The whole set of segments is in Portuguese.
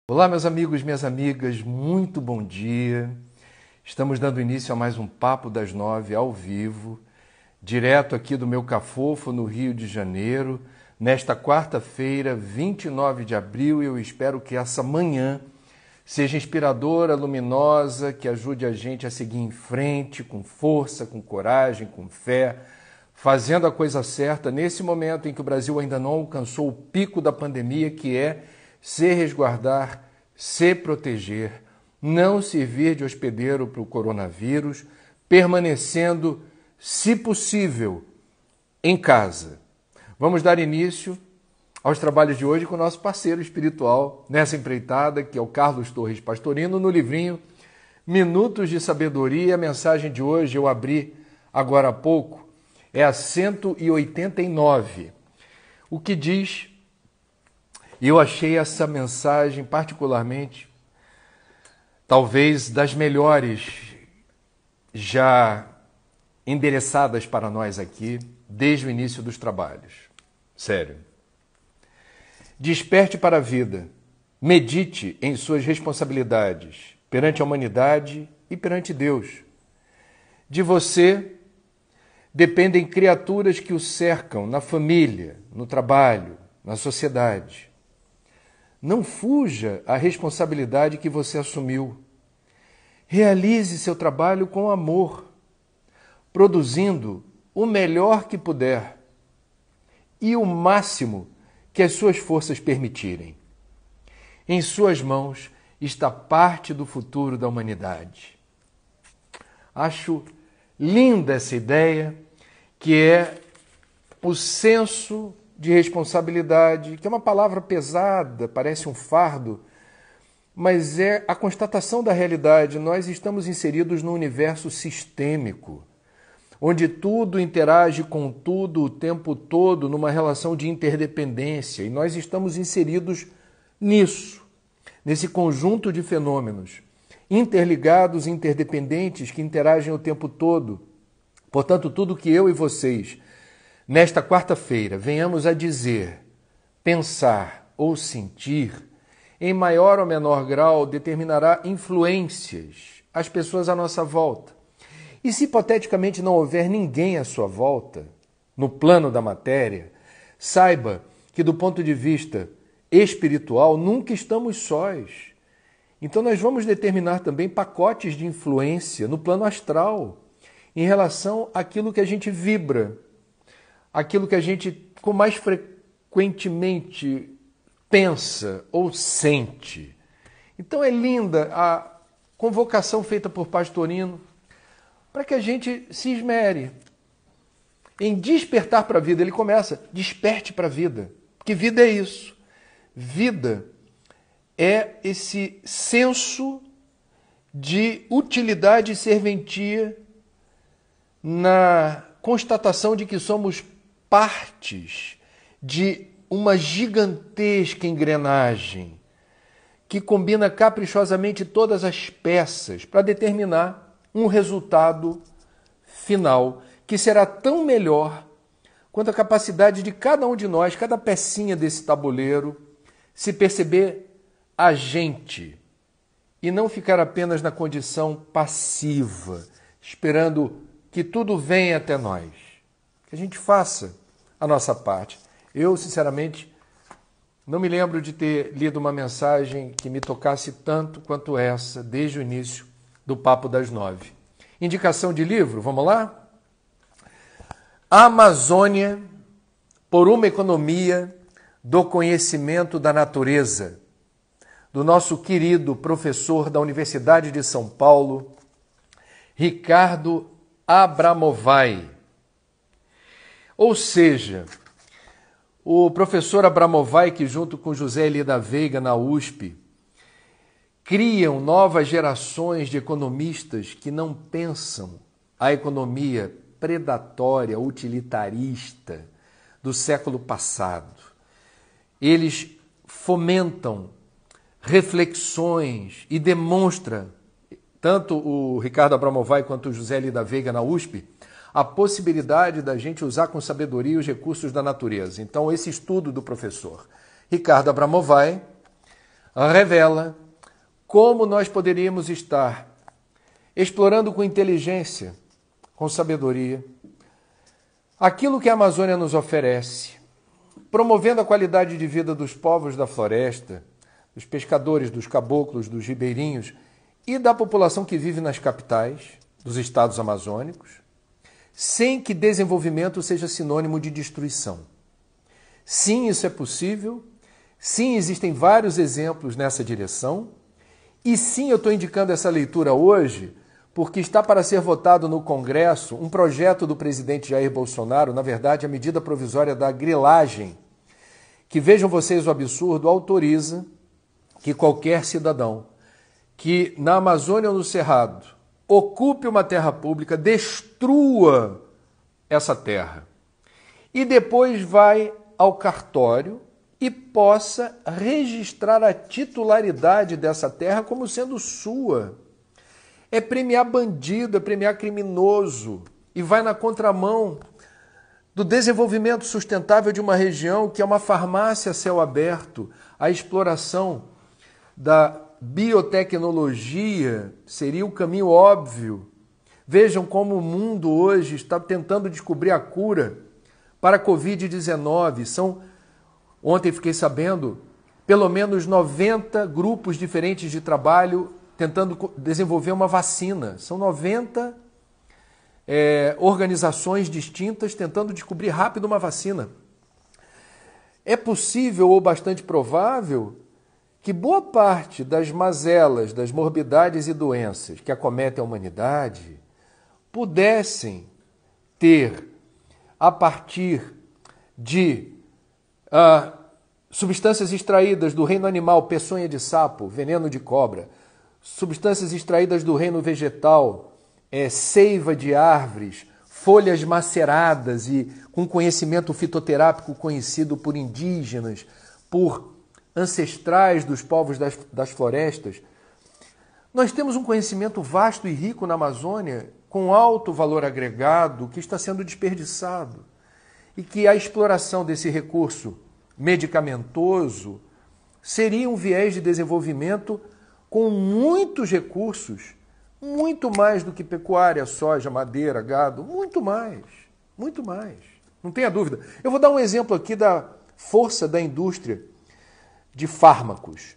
Olá, meus amigos, minhas amigas, muito bom dia. Estamos dando início a mais um Papo das 9 ao vivo, direto aqui do meu Cafofo, no Rio de Janeiro, nesta quarta-feira, 29 de abril, e eu espero que essa manhã seja inspiradora, luminosa, que ajude a gente a seguir em frente com força, com coragem, com fé, fazendo a coisa certa nesse momento em que o Brasil ainda não alcançou o pico da pandemia, que é se resguardar, se proteger, não servir de hospedeiro para o coronavírus, permanecendo, se possível, em casa. Vamos dar início aos trabalhos de hoje com o nosso parceiro espiritual nessa empreitada, que é o Carlos Torres Pastorino, no livrinho Minutos de Sabedoria. A mensagem de hoje eu abri agora há pouco, é a 189, o que diz... E eu achei essa mensagem particularmente, talvez das melhores já endereçadas para nós aqui, desde o início dos trabalhos. Sério. Desperte para a vida, medite em suas responsabilidades perante a humanidade e perante Deus. De você dependem criaturas que o cercam na família, no trabalho, na sociedade. Não fuja à responsabilidade que você assumiu. Realize seu trabalho com amor, produzindo o melhor que puder e o máximo que as suas forças permitirem. Em suas mãos está parte do futuro da humanidade. Acho linda essa ideia, que é o senso de responsabilidade, que é uma palavra pesada, parece um fardo, mas é a constatação da realidade. Nós estamos inseridos num universo sistêmico, onde tudo interage com tudo o tempo todo, numa relação de interdependência, e nós estamos inseridos nisso, nesse conjunto de fenômenos interligados, interdependentes, que interagem o tempo todo. Portanto, tudo que eu e vocês nesta quarta-feira venhamos a dizer, pensar ou sentir, em maior ou menor grau, determinará influências às pessoas à nossa volta. E se hipoteticamente não houver ninguém à sua volta, no plano da matéria, saiba que do ponto de vista espiritual nunca estamos sós. Então nós vamos determinar também pacotes de influência no plano astral, em relação àquilo que a gente vibra, aquilo que a gente com mais frequentemente pensa ou sente. Então é linda a convocação feita por Pastorino para que a gente se esmere em despertar para a vida. Ele começa, desperte para a vida, porque vida é isso. Vida é esse senso de utilidade e serventia na constatação de que somos partes de uma gigantesca engrenagem que combina caprichosamente todas as peças para determinar um resultado final que será tão melhor quanto a capacidade de cada um de nós, cada pecinha desse tabuleiro, se perceber agente e não ficar apenas na condição passiva, esperando que tudo venha até nós. Que a gente faça a nossa parte. Eu, sinceramente, não me lembro de ter lido uma mensagem que me tocasse tanto quanto essa, desde o início do Papo das 9. Indicação de livro, vamos lá? A Amazônia por uma economia do conhecimento da natureza, do nosso querido professor da Universidade de São Paulo, Ricardo Abramovay. Ou seja, o professor Abramovay, que junto com José Elie da Veiga na USP, criam novas gerações de economistas que não pensam a economia predatória, utilitarista do século passado. Eles fomentam reflexões e demonstram, tanto o Ricardo Abramovay quanto o José Elie da Veiga na USP, a possibilidade da gente usar com sabedoria os recursos da natureza. Então, esse estudo do professor Ricardo Abramovay revela como nós poderíamos estar explorando com inteligência, com sabedoria, aquilo que a Amazônia nos oferece, promovendo a qualidade de vida dos povos da floresta, dos pescadores, dos caboclos, dos ribeirinhos e da população que vive nas capitais dos estados amazônicos, sem que desenvolvimento seja sinônimo de destruição. Sim, isso é possível. Sim, existem vários exemplos nessa direção. E sim, eu estou indicando essa leitura hoje porque está para ser votado no Congresso um projeto do presidente Jair Bolsonaro, na verdade, a medida provisória da grilagem, que, vejam vocês o absurdo, autoriza que qualquer cidadão que na Amazônia ou no Cerrado ocupe uma terra pública, destrua essa terra e depois vai ao cartório e possa registrar a titularidade dessa terra como sendo sua. É premiar bandido, é premiar criminoso e vai na contramão do desenvolvimento sustentável de uma região que é uma farmácia a céu aberto. A exploração da biotecnologia seria o caminho óbvio. Vejam como o mundo hoje está tentando descobrir a cura para a Covid-19. Ontem fiquei sabendo, pelo menos 90 grupos diferentes de trabalho tentando desenvolver uma vacina. São 90 organizações distintas tentando descobrir rápido uma vacina. É possível ou bastante provável que boa parte das mazelas, das morbidades e doenças que acometem a humanidade pudessem ter, a partir de substâncias extraídas do reino animal, peçonha de sapo, veneno de cobra, substâncias extraídas do reino vegetal, seiva de árvores, folhas maceradas e com conhecimento fitoterápico conhecido por indígenas, por ancestrais dos povos das florestas. Nós temos um conhecimento vasto e rico na Amazônia, com alto valor agregado, que está sendo desperdiçado. E que a exploração desse recurso medicamentoso seria um viés de desenvolvimento com muitos recursos, muito mais do que pecuária, soja, madeira, gado, muito mais, não tenha dúvida. Eu vou dar um exemplo aqui da força da indústria de fármacos.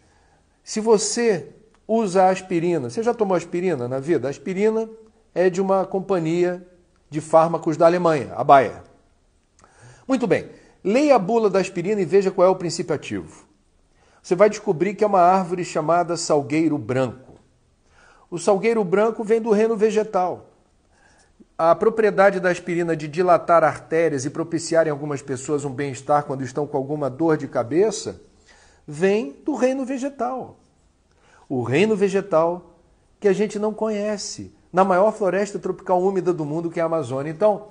Se você usa aspirina, você já tomou aspirina na vida? A aspirina é de uma companhia de fármacos da Alemanha, a Bayer. Muito bem, leia a bula da aspirina e veja qual é o princípio ativo. Você vai descobrir que é uma árvore chamada salgueiro branco. O salgueiro branco vem do reino vegetal. A propriedade da aspirina de dilatar artérias e propiciar em algumas pessoas um bem-estar quando estão com alguma dor de cabeça vem do reino vegetal. O reino vegetal que a gente não conhece, na maior floresta tropical úmida do mundo, que é a Amazônia. Então,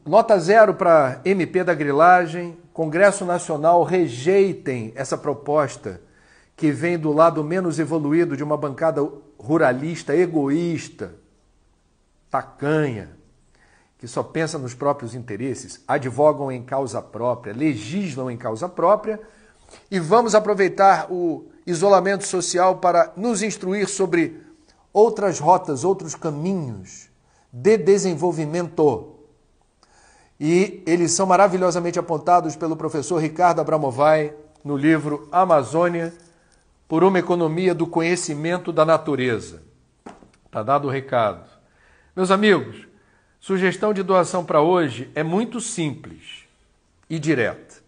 nota 0 para MP da grilagem. Congresso Nacional, rejeitem essa proposta que vem do lado menos evoluído de uma bancada ruralista, egoísta, tacanha, que só pensa nos próprios interesses, advogam em causa própria, legislam em causa própria, e vamos aproveitar o isolamento social para nos instruir sobre outras rotas, outros caminhos de desenvolvimento. E eles são maravilhosamente apontados pelo professor Ricardo Abramovay no livro Amazônia, por uma economia do conhecimento da natureza. Está dado o recado. Meus amigos, sugestão de doação para hoje é muito simples e direta.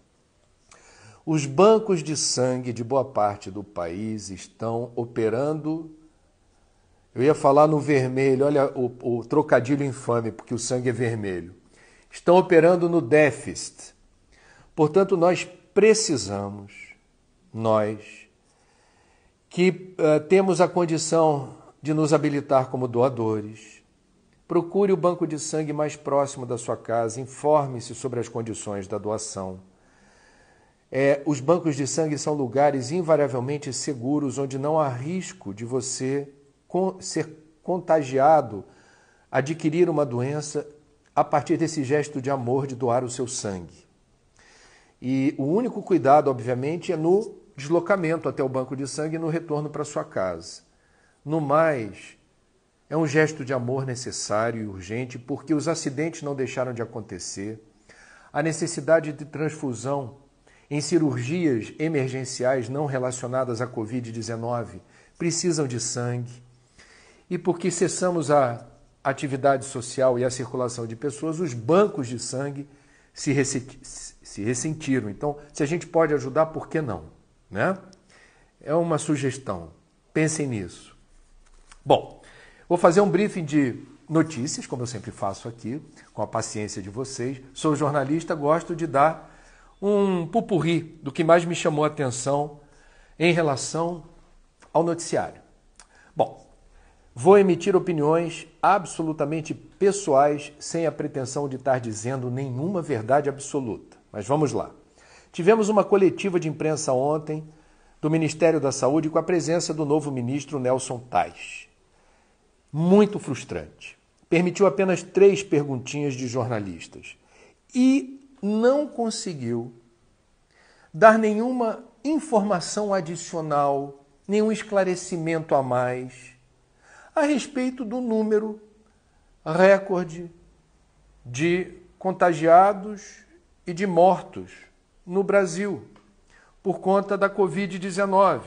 Os bancos de sangue de boa parte do país estão operando, eu ia falar no vermelho, olha o trocadilho infame, porque o sangue é vermelho. Estão operando no déficit. Portanto, nós precisamos, que temos a condição de nos habilitar como doadores, procure o banco de sangue mais próximo da sua casa, informe-se sobre as condições da doação. Os bancos de sangue são lugares invariavelmente seguros, onde não há risco de você ser contagiado, adquirir uma doença a partir desse gesto de amor de doar o seu sangue. E o único cuidado, obviamente, é no deslocamento até o banco de sangue e no retorno para sua casa. No mais, é um gesto de amor necessário e urgente porque os acidentes não deixaram de acontecer. A necessidade de transfusão em cirurgias emergenciais não relacionadas à Covid-19 precisam de sangue. E porque cessamos a atividade social e a circulação de pessoas, os bancos de sangue se ressentiram. Então, se a gente pode ajudar, por que não? Né? É uma sugestão. Pensem nisso. Bom, vou fazer um briefing de notícias, como eu sempre faço aqui, com a paciência de vocês. Sou jornalista, gosto de dar um pupurri do que mais me chamou a atenção em relação ao noticiário. Bom, vou emitir opiniões absolutamente pessoais, sem a pretensão de estar dizendo nenhuma verdade absoluta. Mas vamos lá. Tivemos uma coletiva de imprensa ontem do Ministério da Saúde com a presença do novo ministro Nelson Tais. Muito frustrante. Permitiu apenas 3 perguntinhas de jornalistas e não conseguiu dar nenhuma informação adicional, nenhum esclarecimento a mais a respeito do número recorde de contagiados e de mortos no Brasil por conta da Covid-19.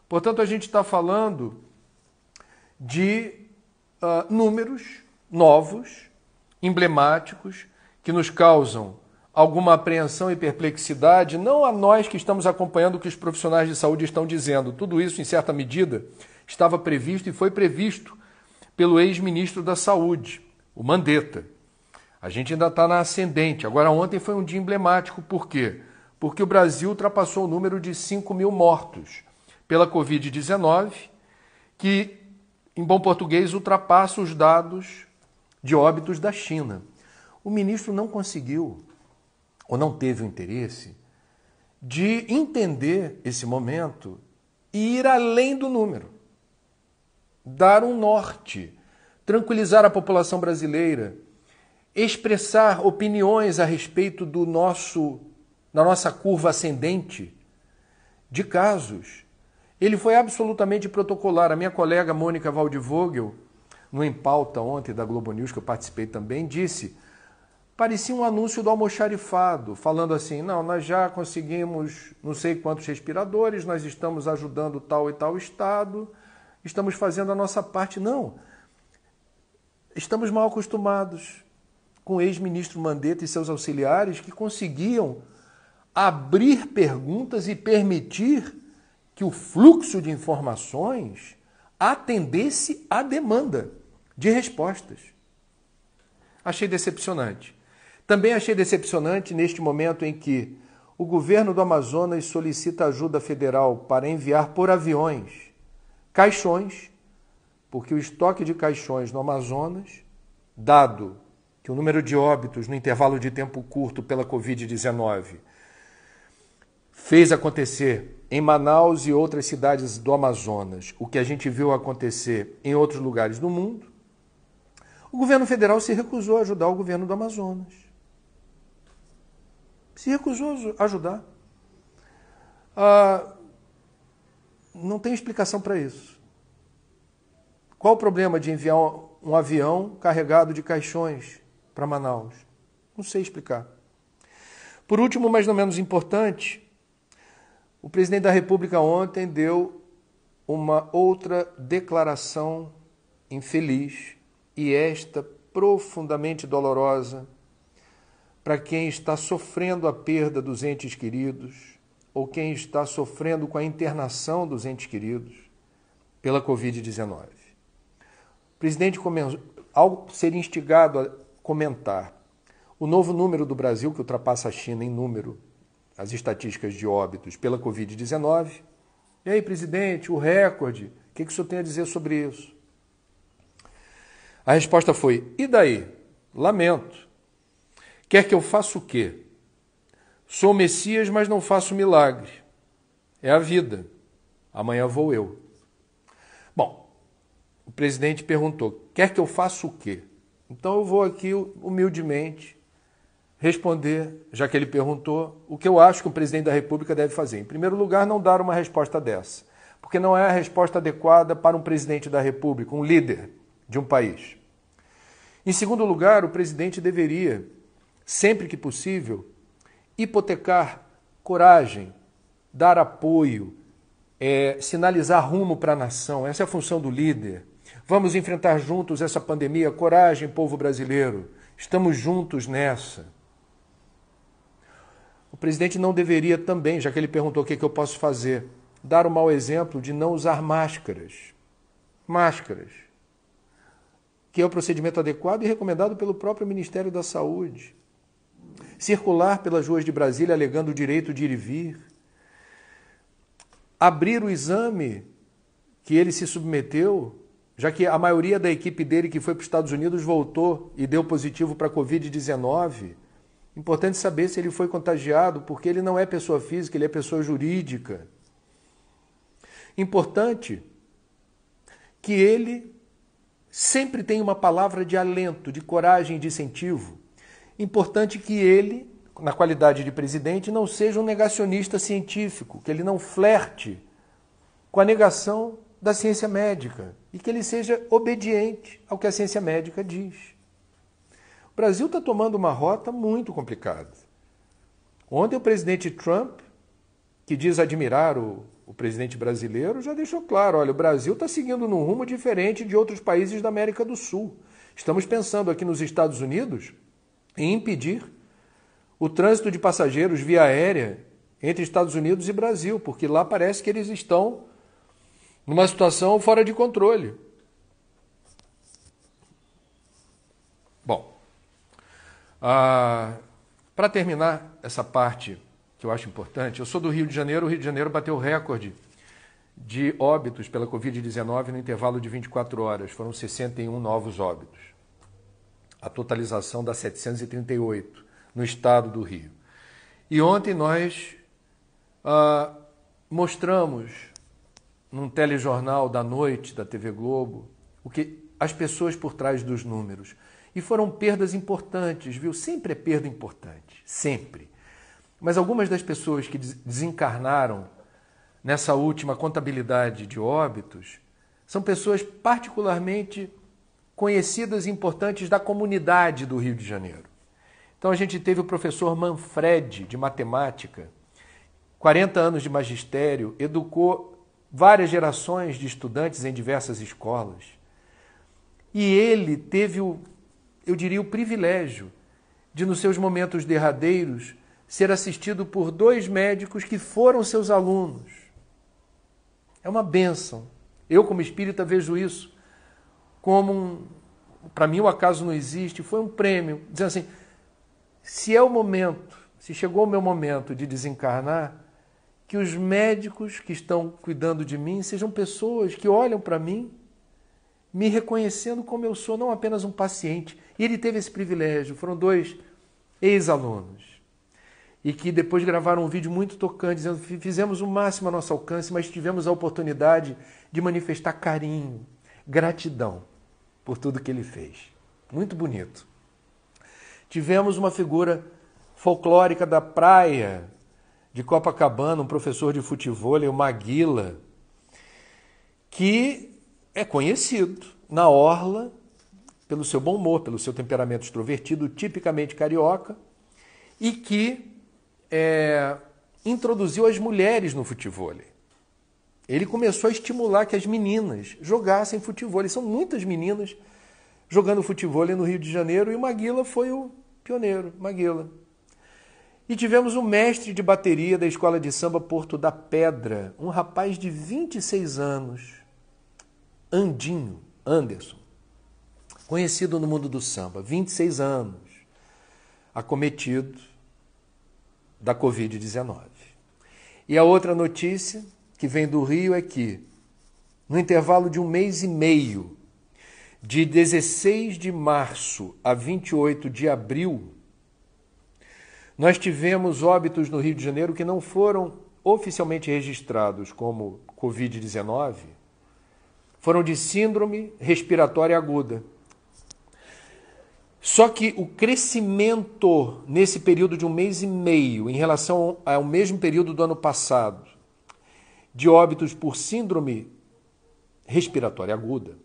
Portanto, a gente está falando de números novos, emblemáticos, que nos causam alguma apreensão e perplexidade, não a nós que estamos acompanhando o que os profissionais de saúde estão dizendo. Tudo isso, em certa medida, estava previsto e foi previsto pelo ex-ministro da Saúde, o Mandetta. A gente ainda está na ascendente. Agora, ontem foi um dia emblemático. Por quê? Porque o Brasil ultrapassou o número de 5 mil mortos pela Covid-19, que, em bom português, ultrapassa os dados de óbitos da China. O ministro não conseguiu, ou não teve o interesse, de entender esse momento e ir além do número. Dar um norte, tranquilizar a população brasileira, expressar opiniões a respeito da nossa curva ascendente de casos. Ele foi absolutamente protocolar. A minha colega Mônica Waldvogel, no Em Pauta ontem da Globo News, que eu participei também, disse, parecia um anúncio do almoxarifado, falando assim, não, nós já conseguimos não sei quantos respiradores, nós estamos ajudando tal e tal estado, estamos fazendo a nossa parte. Não, estamos mal acostumados com o ex-ministro Mandetta e seus auxiliares que conseguiam abrir perguntas e permitir que o fluxo de informações atendesse à demanda de respostas. Achei decepcionante. Também achei decepcionante neste momento em que o governo do Amazonas solicita ajuda federal para enviar por aviões caixões, porque o estoque de caixões no Amazonas, dado que o número de óbitos no intervalo de tempo curto pela Covid-19 fez acontecer em Manaus e outras cidades do Amazonas o que a gente viu acontecer em outros lugares do mundo, o governo federal se recusou a ajudar o governo do Amazonas. Se recusou a ajudar. Não tem explicação para isso. Qual o problema de enviar um avião carregado de caixões para Manaus? Não sei explicar. Por último, mas não menos importante, o presidente da República ontem deu uma outra declaração infeliz e esta profundamente dolorosa para quem está sofrendo a perda dos entes queridos ou quem está sofrendo com a internação dos entes queridos pela Covid-19. O presidente, ao ser instigado a comentar o novo número do Brasil, que ultrapassa a China em número, as estatísticas de óbitos pela Covid-19. E aí, presidente, o recorde, o que o senhor tem a dizer sobre isso? A resposta foi, e daí? Lamento. Quer que eu faça o quê? Sou Messias, mas não faço milagre. É a vida. Amanhã vou eu. Bom, o presidente perguntou, quer que eu faça o quê? Então eu vou aqui humildemente responder, já que ele perguntou, o que eu acho que o presidente da República deve fazer. Em primeiro lugar, não dar uma resposta dessa, porque não é a resposta adequada para um presidente da República, um líder de um país. Em segundo lugar, o presidente deveria, sempre que possível, hipotecar coragem, dar apoio, sinalizar rumo para a nação. Essa é a função do líder. Vamos enfrentar juntos essa pandemia. Coragem, povo brasileiro. Estamos juntos nessa. O presidente não deveria também, já que ele perguntou o que eu posso fazer, dar o mau exemplo de não usar máscaras. Máscaras, que é o procedimento adequado e recomendado pelo próprio Ministério da Saúde. Circular pelas ruas de Brasília alegando o direito de ir e vir. Abrir o exame que ele se submeteu, já que a maioria da equipe dele que foi para os Estados Unidos voltou e deu positivo para a Covid-19. Importante saber se ele foi contagiado, porque ele não é pessoa física, ele é pessoa jurídica. Importante que ele sempre tenha uma palavra de alento, de coragem, de incentivo. Importante que ele, na qualidade de presidente, não seja um negacionista científico, que ele não flerte com a negação da ciência médica e que ele seja obediente ao que a ciência médica diz. O Brasil está tomando uma rota muito complicada. Ontem o presidente Trump, que diz admirar o presidente brasileiro, já deixou claro, olha, o Brasil está seguindo num rumo diferente de outros países da América do Sul. Estamos pensando aqui nos Estados Unidos em impedir o trânsito de passageiros via aérea entre Estados Unidos e Brasil, porque lá parece que eles estão numa situação fora de controle. Bom, para terminar essa parte que eu acho importante, eu sou do Rio de Janeiro, o Rio de Janeiro bateu o recorde de óbitos pela Covid-19 no intervalo de 24 horas, foram 61 novos óbitos. A totalização dá 738 no estado do Rio. E ontem nós mostramos num telejornal da noite da TV Globo as pessoas por trás dos números. E foram perdas importantes, viu? Sempre é perda importante, sempre. Mas algumas das pessoas que desencarnaram nessa última contabilidade de óbitos são pessoas particularmente conhecidas e importantes da comunidade do Rio de Janeiro. Então a gente teve o professor Manfred, de matemática, 40 anos de magistério, educou várias gerações de estudantes em diversas escolas. E ele teve eu diria, o privilégio de, nos seus momentos derradeiros, ser assistido por 2 médicos que foram seus alunos. É uma bênção. Eu, como espírita, vejo isso como para mim o acaso não existe, foi um prêmio, dizendo assim, se é o momento, se chegou o meu momento de desencarnar, que os médicos que estão cuidando de mim sejam pessoas que olham para mim, me reconhecendo como eu sou, não apenas um paciente. E ele teve esse privilégio, foram 2 ex-alunos, e que depois gravaram um vídeo muito tocante, dizendo que fizemos o máximo a nosso alcance, mas tivemos a oportunidade de manifestar carinho, gratidão por tudo que ele fez. Muito bonito. Tivemos uma figura folclórica da praia de Copacabana, um professor de futevôlei, o Maguila, que é conhecido na orla pelo seu bom humor, pelo seu temperamento extrovertido, tipicamente carioca, e que introduziu as mulheres no futevôlei. Ele começou a estimular que as meninas jogassem futevôlei. São muitas meninas jogando futevôlei no Rio de Janeiro e o Maguila foi o pioneiro, Maguila. E tivemos um mestre de bateria da Escola de Samba Porto da Pedra, um rapaz de 26 anos, Andinho, Anderson, conhecido no mundo do samba, 26 anos, acometido da Covid-19. E a outra notícia que vem do Rio é que, no intervalo de 1 mês e meio, de 16 de março a 28 de abril, nós tivemos óbitos no Rio de Janeiro que não foram oficialmente registrados como Covid-19, foram de síndrome respiratória aguda. Só que o crescimento nesse período de 1 mês e meio, em relação ao mesmo período do ano passado, de óbitos por síndrome respiratória aguda,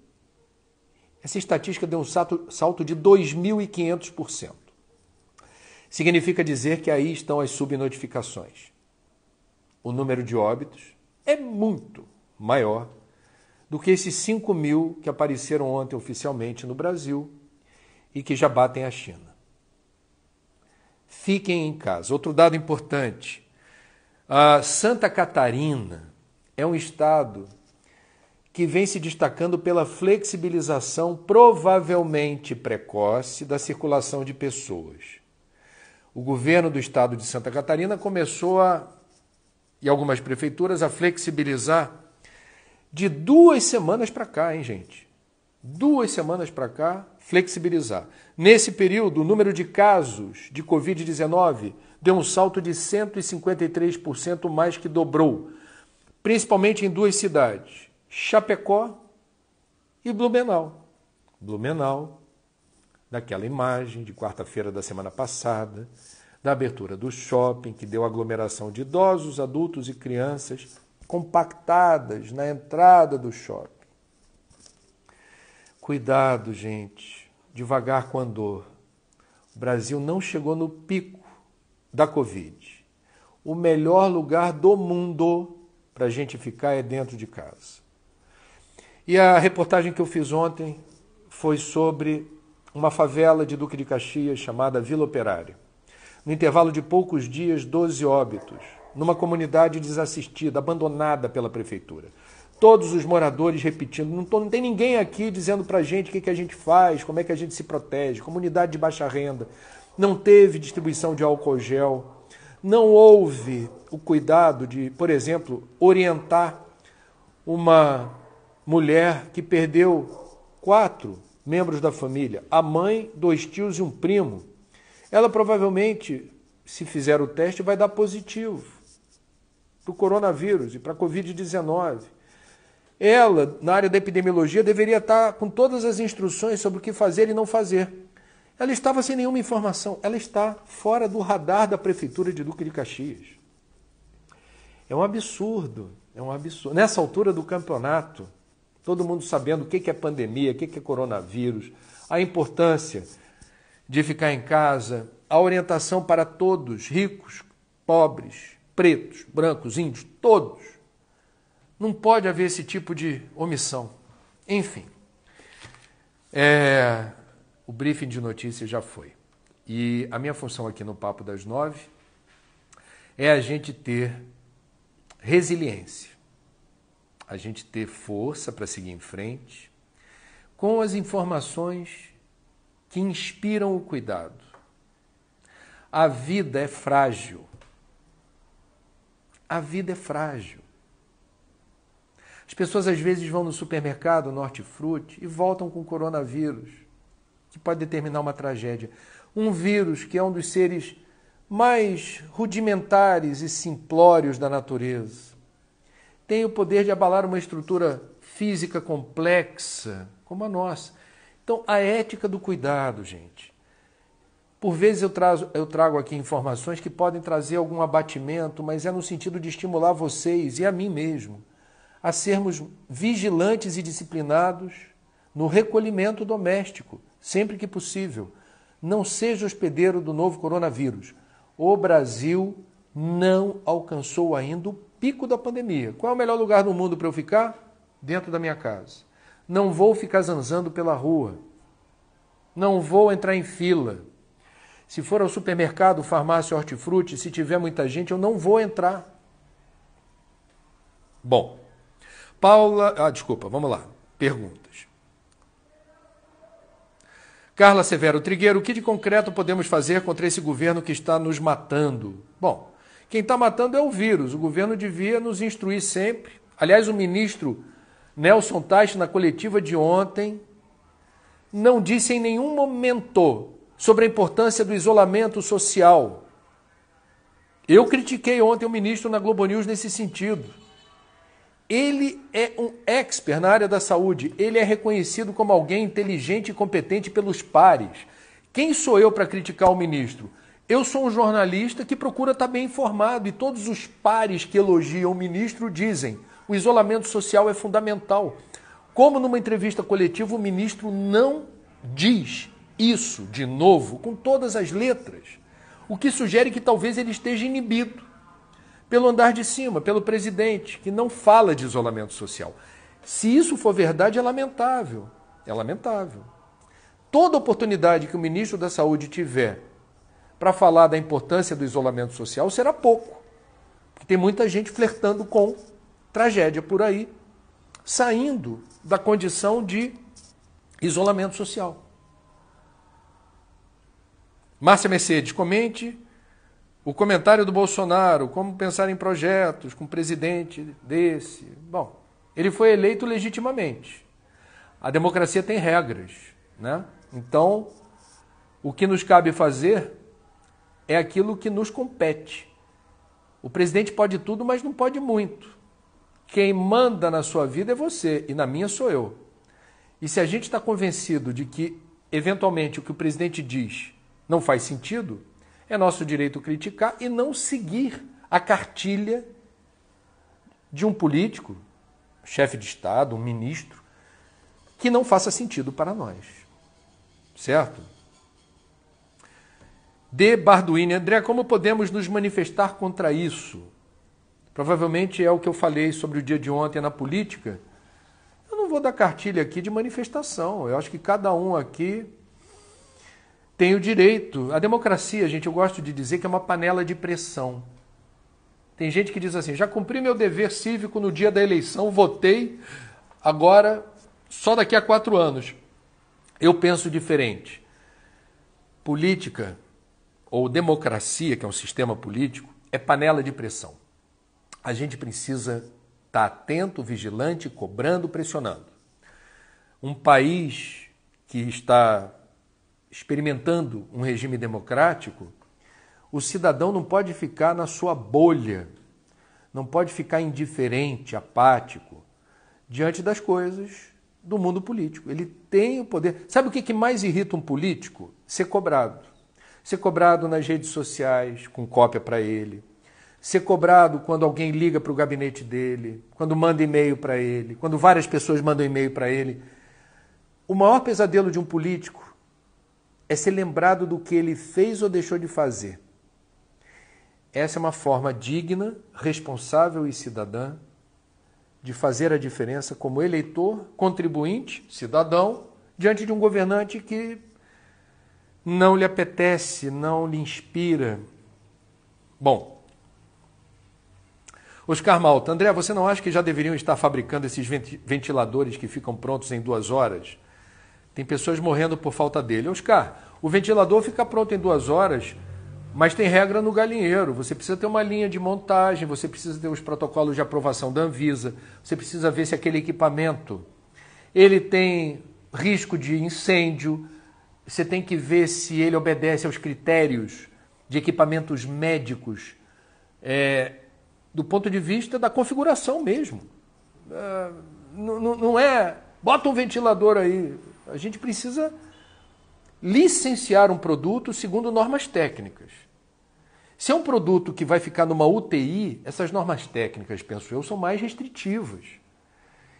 essa estatística deu um salto de 2.500%. Significa dizer que aí estão as subnotificações. O número de óbitos é muito maior do que esses 5.000 que apareceram ontem oficialmente no Brasil e que já batem a China. Fiquem em casa. Outro dado importante, Santa Catarina é um estado que vem se destacando pela flexibilização provavelmente precoce da circulação de pessoas. O governo do estado de Santa Catarina começou e algumas prefeituras, a flexibilizar de 2 semanas para cá, hein, gente? 2 semanas para cá, flexibilizar. Nesse período, o número de casos de Covid-19 deu um salto de 153%, mais que dobrou, principalmente em 2 cidades, Chapecó e Blumenau. Blumenau, daquela imagem de quarta-feira da semana passada, da abertura do shopping, que deu aglomeração de idosos, adultos e crianças compactadas na entrada do shopping. Cuidado, gente, devagar com a dor. O Brasil não chegou no pico da Covid. O melhor lugar do mundo para a gente ficar é dentro de casa. E a reportagem que eu fiz ontem foi sobre uma favela de Duque de Caxias chamada Vila Operária. No intervalo de poucos dias, 12 óbitos, numa comunidade desassistida, abandonada pela prefeitura. Todos os moradores repetindo, não tem ninguém aqui dizendo para a gente o que a gente faz, como é que a gente se protege, comunidade de baixa renda. Não teve distribuição de álcool gel, não houve o cuidado de, por exemplo, orientar uma mulher que perdeu 4 membros da família, a mãe, 2 tios e um primo. Ela provavelmente, se fizer o teste, vai dar positivo para o coronavírus e para a Covid-19. Ela, na área da epidemiologia, deveria estar com todas as instruções sobre o que fazer e não fazer. Ela estava sem nenhuma informação. Ela está fora do radar da Prefeitura de Duque de Caxias. É um absurdo, é um absurdo. Nessa altura do campeonato, todo mundo sabendo o que é pandemia, o que é coronavírus, a importância de ficar em casa, a orientação para todos, ricos, pobres, pretos, brancos, índios, todos. Não pode haver esse tipo de omissão. Enfim, o briefing de notícias já foi. E a minha função aqui no Papo das 9 é a gente ter resiliência, a gente ter força para seguir em frente, com as informações que inspiram o cuidado. A vida é frágil. A vida é frágil. As pessoas às vezes vão no supermercado, no hortifruti, e voltam com coronavírus, que pode determinar uma tragédia. Um vírus que é um dos seres mais rudimentares e simplórios da natureza. Tem o poder de abalar uma estrutura física complexa, como a nossa. Então, a ética do cuidado, gente. Por vezes eu trago aqui informações que podem trazer algum abatimento, mas é no sentido de estimular vocês e a mim mesmo a sermos vigilantes e disciplinados no recolhimento doméstico, sempre que possível. Não seja hospedeiro do novo coronavírus. O Brasil não alcançou ainda o pico da pandemia. Qual é o melhor lugar do mundo para eu ficar? Dentro da minha casa. Não vou ficar zanzando pela rua. Não vou entrar em fila. Se for ao supermercado, farmácia, hortifruti, se tiver muita gente, eu não vou entrar. Bom, vamos lá. Perguntas. Carla Severo Trigueiro, o que de concreto podemos fazer contra esse governo que está nos matando? Bom, quem está matando é o vírus. O governo devia nos instruir sempre. Aliás, o ministro Nelson Teich, na coletiva de ontem, não disse em nenhum momento sobre a importância do isolamento social. Eu critiquei ontem o ministro na Globo News nesse sentido. Ele é um expert na área da saúde. Ele é reconhecido como alguém inteligente e competente pelos pares. Quem sou eu para criticar o ministro? Eu sou um jornalista que procura estar bem informado e todos os pares que elogiam o ministro dizem: o isolamento social é fundamental. Como numa entrevista coletiva o ministro não diz isso de novo, com todas as letras, o que sugere que talvez ele esteja inibido pelo andar de cima, pelo presidente, que não fala de isolamento social. Se isso for verdade, é lamentável. É lamentável. Toda oportunidade que o ministro da Saúde tiver para falar da importância do isolamento social será pouco. Porque tem muita gente flertando com tragédia por aí, saindo da condição de isolamento social. Márcia Mercedes, comente o comentário do Bolsonaro, como pensar em projetos com um presidente desse. Bom, ele foi eleito legitimamente. A democracia tem regras, né? Então, o que nos cabe fazer é aquilo que nos compete. O presidente pode tudo, mas não pode muito. Quem manda na sua vida é você e na minha sou eu. E se a gente está convencido de que, eventualmente, o que o presidente diz não faz sentido, é nosso direito criticar e não seguir a cartilha de um político, chefe de Estado, um ministro, que não faça sentido para nós. Certo? D. Barduini, André, como podemos nos manifestar contra isso? Provavelmente é o que eu falei sobre o dia de ontem na política. Eu não vou dar cartilha aqui de manifestação. Eu acho que cada um aqui tem o direito. A democracia, gente, eu gosto de dizer que é uma panela de pressão. Tem gente que diz assim: já cumpri meu dever cívico no dia da eleição, votei, agora só daqui a 4 anos. Eu penso diferente. Política, ou democracia, que é um sistema político, é panela de pressão. A gente precisa estar atento, vigilante, cobrando, pressionando. Um país que está experimentando um regime democrático, o cidadão não pode ficar na sua bolha, não pode ficar indiferente, apático, diante das coisas do mundo político. Ele tem o poder. Sabe o que mais irrita um político? Ser cobrado. Ser cobrado nas redes sociais, com cópia para ele. Ser cobrado quando alguém liga para o gabinete dele, quando manda e-mail para ele, quando várias pessoas mandam e-mail para ele. O maior pesadelo de um político é ser lembrado do que ele fez ou deixou de fazer. Essa é uma forma digna, responsável e cidadã de fazer a diferença como eleitor, contribuinte, cidadão, diante de um governante que não lhe apetece, não lhe inspira. Bom, Oscar Malta, André, você não acha que já deveriam estar fabricando esses ventiladores que ficam prontos em 2 horas? Tem pessoas morrendo por falta dele. Oscar, o ventilador fica pronto em 2 horas, mas tem regra no galinheiro. Você precisa ter uma linha de montagem, você precisa ter os protocolos de aprovação da Anvisa, você precisa ver se aquele equipamento ele tem risco de incêndio, você tem que ver se ele obedece aos critérios de equipamentos médicos, do ponto de vista da configuração mesmo. Não é, bota um ventilador aí. A gente precisa licenciar um produto segundo normas técnicas. Se é um produto que vai ficar numa UTI, essas normas técnicas, penso eu, são mais restritivas.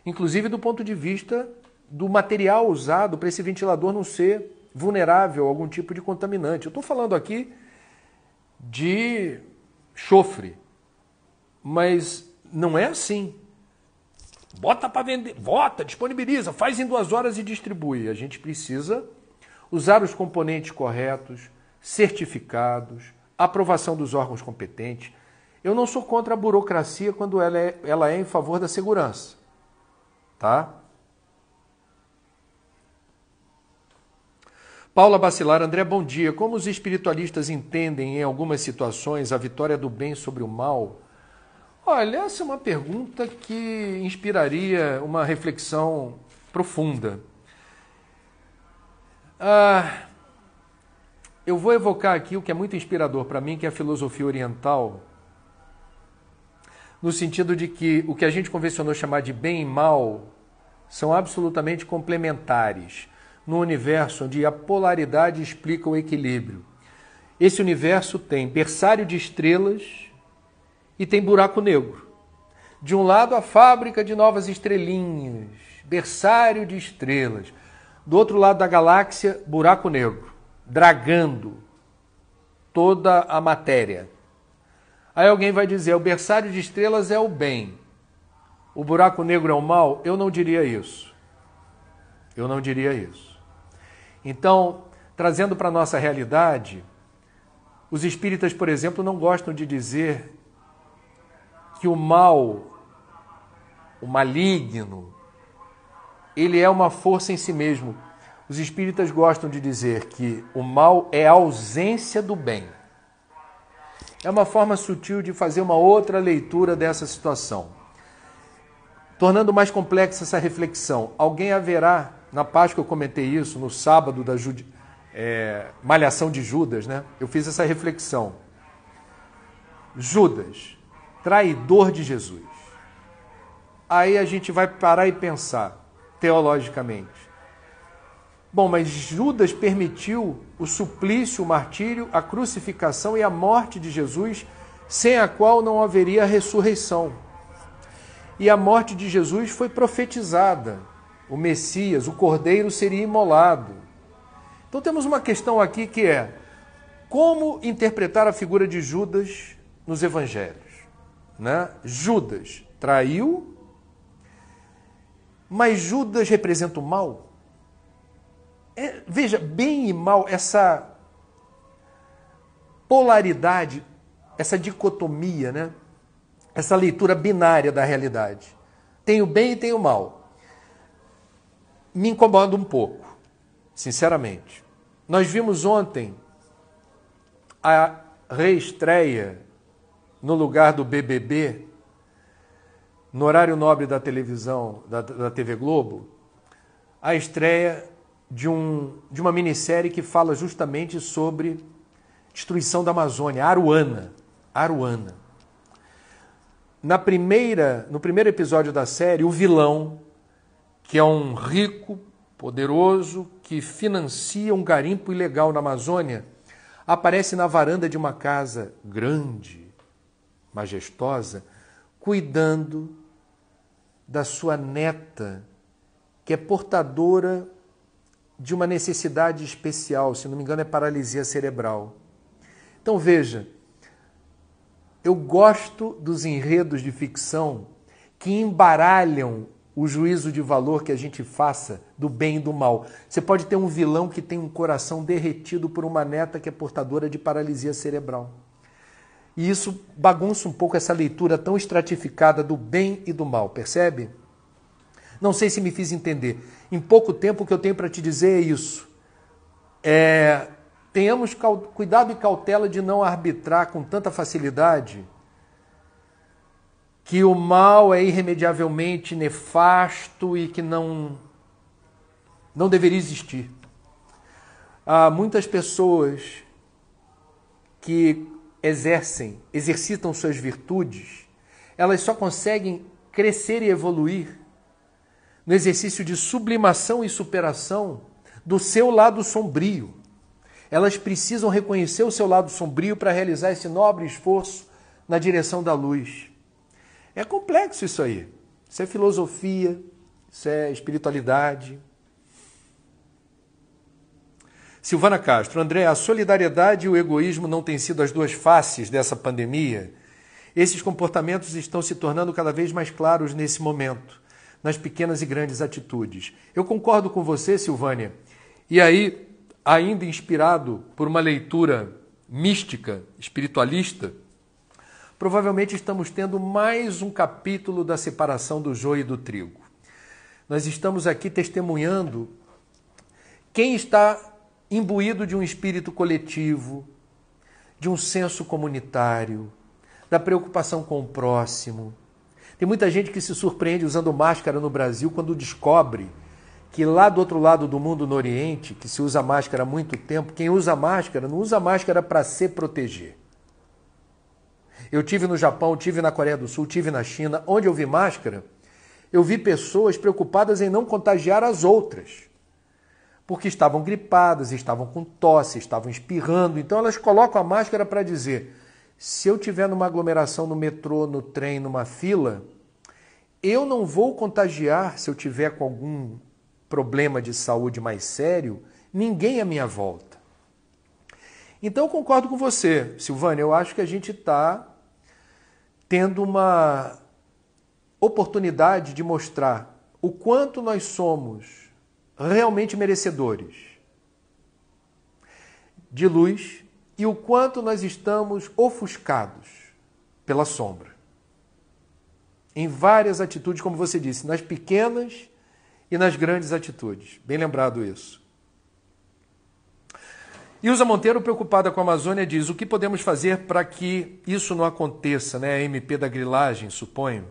Inclusive do ponto de vista do material usado para esse ventilador não ser vulnerável a algum tipo de contaminante. Eu estou falando aqui de chofre, mas não é assim. Bota para vender, bota, disponibiliza, faz em 2 horas e distribui. A gente precisa usar os componentes corretos, certificados, aprovação dos órgãos competentes. Eu não sou contra a burocracia quando ela é em favor da segurança. Tá? Paula Bacilar, André, bom dia. Como os espiritualistas entendem em algumas situações a vitória do bem sobre o mal? Olha, essa é uma pergunta que inspiraria uma reflexão profunda. Eu vou evocar aqui o que é muito inspirador para mim, que é a filosofia oriental, no sentido de que o que a gente convencionou chamar de bem e mal são absolutamente complementares. num universo onde a polaridade explica o equilíbrio. Esse universo tem berçário de estrelas e tem buraco negro. De um lado, a fábrica de novas estrelinhas, berçário de estrelas. Do outro lado da galáxia, buraco negro, dragando toda a matéria. Aí alguém vai dizer, o berçário de estrelas é o bem, o buraco negro é o mal? Eu não diria isso. Eu não diria isso. Então, trazendo para a nossa realidade, os espíritas, por exemplo, não gostam de dizer que o mal, o maligno, ele é uma força em si mesmo. Os espíritas gostam de dizer que o mal é a ausência do bem. É uma forma sutil de fazer uma outra leitura dessa situação. Tornando mais complexa essa reflexão, alguém haverá, na Páscoa eu comentei isso, no sábado da Malhação de Judas, né? Eu fiz essa reflexão. Judas, traidor de Jesus. Aí a gente vai parar e pensar, teologicamente. Bom, mas Judas permitiu o suplício, o martírio, a crucificação e a morte de Jesus, sem a qual não haveria ressurreição. E a morte de Jesus foi profetizada. O Messias, o Cordeiro, seria imolado. Então temos uma questão aqui que é como interpretar a figura de Judas nos evangelhos, né? Judas traiu, mas Judas representa o mal? Veja, bem e mal, essa polaridade, essa dicotomia, né? Essa leitura binária da realidade. Tem o bem e tem o mal. Me incomoda um pouco, sinceramente. Nós vimos ontem a reestreia no lugar do BBB, no horário nobre da televisão, da TV Globo, a estreia de uma minissérie que fala justamente sobre destruição da Amazônia, Aruana. No primeiro episódio da série, o vilão, que é um rico, poderoso, que financia um garimpo ilegal na Amazônia, aparece na varanda de uma casa grande, majestosa, cuidando da sua neta, que é portadora de uma necessidade especial, se não me engano é paralisia cerebral. Então veja, eu gosto dos enredos de ficção que embaralham o juízo de valor que a gente faça do bem e do mal. Você pode ter um vilão que tem um coração derretido por uma neta que é portadora de paralisia cerebral. E isso bagunça um pouco essa leitura tão estratificada do bem e do mal, percebe? Não sei se me fiz entender. Em pouco tempo o que eu tenho para te dizer é isso. Tenhamos cuidado e cautela de não arbitrar com tanta facilidade que o mal é irremediavelmente nefasto e que não deveria existir. Há muitas pessoas que exercitam suas virtudes, elas só conseguem crescer e evoluir no exercício de sublimação e superação do seu lado sombrio. Elas precisam reconhecer o seu lado sombrio para realizar esse nobre esforço na direção da luz. É complexo isso aí. Isso é filosofia, isso é espiritualidade. Silvana Castro, André, a solidariedade e o egoísmo não têm sido as duas faces dessa pandemia? Esses comportamentos estão se tornando cada vez mais claros nesse momento, nas pequenas e grandes atitudes. Eu concordo com você, Silvânia. E aí, ainda inspirado por uma leitura mística, espiritualista, provavelmente estamos tendo mais um capítulo da separação do joio e do trigo. Nós estamos aqui testemunhando quem está imbuído de um espírito coletivo, de um senso comunitário, da preocupação com o próximo. Tem muita gente que se surpreende usando máscara no Brasil quando descobre que lá do outro lado do mundo, no Oriente, que se usa máscara há muito tempo, quem usa máscara não usa máscara para se proteger. Eu tive no Japão, tive na Coreia do Sul, tive na China, onde eu vi máscara, eu vi pessoas preocupadas em não contagiar as outras. porque estavam gripadas, estavam com tosse, estavam espirrando. Então elas colocam a máscara para dizer, se eu tiver numa aglomeração no metrô, no trem, numa fila, eu não vou contagiar se eu tiver com algum problema de saúde mais sério, ninguém à minha volta. Então eu concordo com você, Silvânia, eu acho que a gente está tendo uma oportunidade de mostrar o quanto nós somos realmente merecedores de luz e o quanto nós estamos ofuscados pela sombra. Em várias atitudes, como você disse, nas pequenas e nas grandes atitudes. Bem lembrado isso. Ilza Monteiro, preocupada com a Amazônia, diz, o que podemos fazer para que isso não aconteça, né? A MP da grilagem, suponho.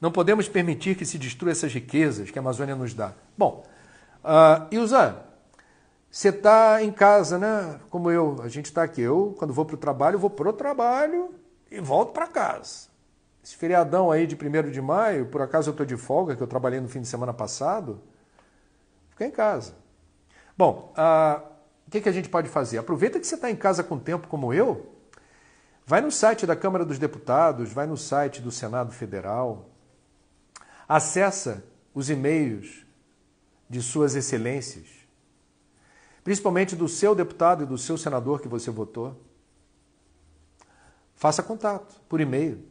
Não podemos permitir que se destrua essas riquezas que a Amazônia nos dá. Bom, Ilza, você está em casa, né? Como eu, a gente está aqui. Eu, quando vou para o trabalho, vou para o trabalho e volto para casa. Esse feriadão aí de 1º de maio, por acaso eu estou de folga, que eu trabalhei no fim de semana passado, fica em casa. Bom, o que a gente pode fazer? Aproveita que você está em casa com tempo como eu, vai no site da Câmara dos Deputados, vai no site do Senado Federal, acessa os e-mails de suas excelências, principalmente do seu deputado e do seu senador que você votou. Faça contato por e-mail.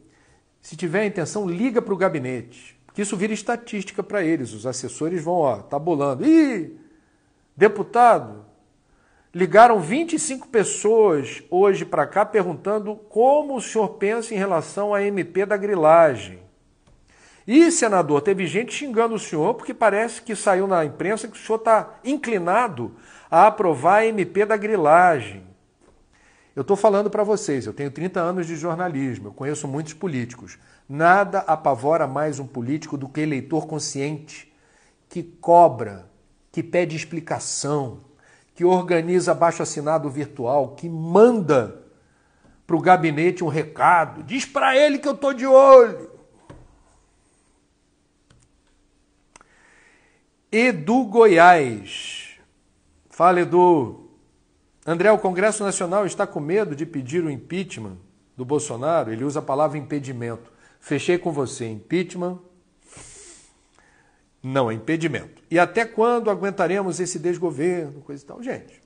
Se tiver a intenção, liga para o gabinete, porque isso vira estatística para eles. Os assessores vão, tabulando. Ih, deputado, ligaram 25 pessoas hoje para cá perguntando como o senhor pensa em relação à MP da grilagem. E, senador, teve gente xingando o senhor porque parece que saiu na imprensa que o senhor está inclinado a aprovar a MP da grilagem. Eu estou falando para vocês, eu tenho 30 anos de jornalismo, eu conheço muitos políticos. Nada apavora mais um político do que eleitor consciente, que cobra, que pede explicação, que organiza abaixo-assinado virtual, que manda para o gabinete um recado, diz para ele que eu estou de olho. Edu Goiás. Fala, Edu. André, o Congresso Nacional está com medo de pedir o impeachment do Bolsonaro? Ele usa a palavra impedimento. Fechei com você. Impeachment não é impedimento. E até quando aguentaremos esse desgoverno? Coisa e tal. Gente,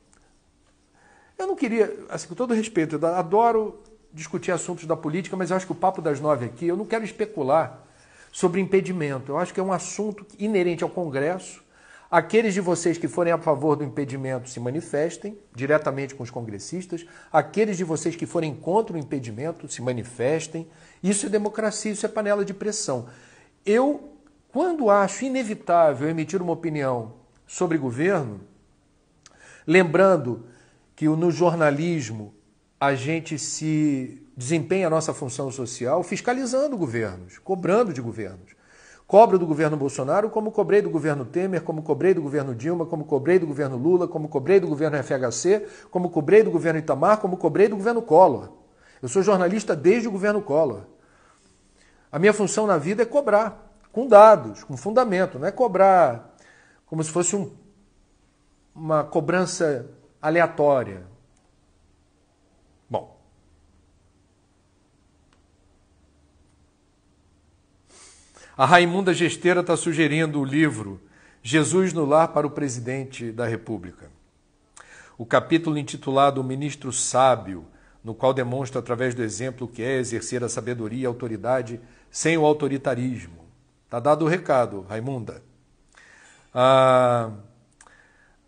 eu não queria, assim, com todo respeito, eu adoro discutir assuntos da política, mas eu acho que o papo das 9 aqui, eu não quero especular sobre impedimento. Eu acho que é um assunto inerente ao Congresso. Aqueles de vocês que forem a favor do impedimento se manifestem diretamente com os congressistas. Aqueles de vocês que forem contra o impedimento se manifestem. Isso é democracia, isso é panela de pressão. Eu, quando acho inevitável emitir uma opinião sobre governo, lembrando que no jornalismo a gente se desempenha a nossa função social fiscalizando governos, cobrando de governos. Cobro do governo Bolsonaro como cobrei do governo Temer, como cobrei do governo Dilma, como cobrei do governo Lula, como cobrei do governo FHC, como cobrei do governo Itamar, como cobrei do governo Collor. Eu sou jornalista desde o governo Collor. A minha função na vida é cobrar, com dados, com fundamento, não é cobrar como se fosse uma cobrança aleatória. Bom. A Raimunda Gesteira está sugerindo o livro Jesus no Lar para o Presidente da República. O capítulo intitulado O Ministro Sábio, no qual demonstra através do exemplo o que é exercer a sabedoria e a autoridade sem o autoritarismo. Está dado o recado, Raimunda.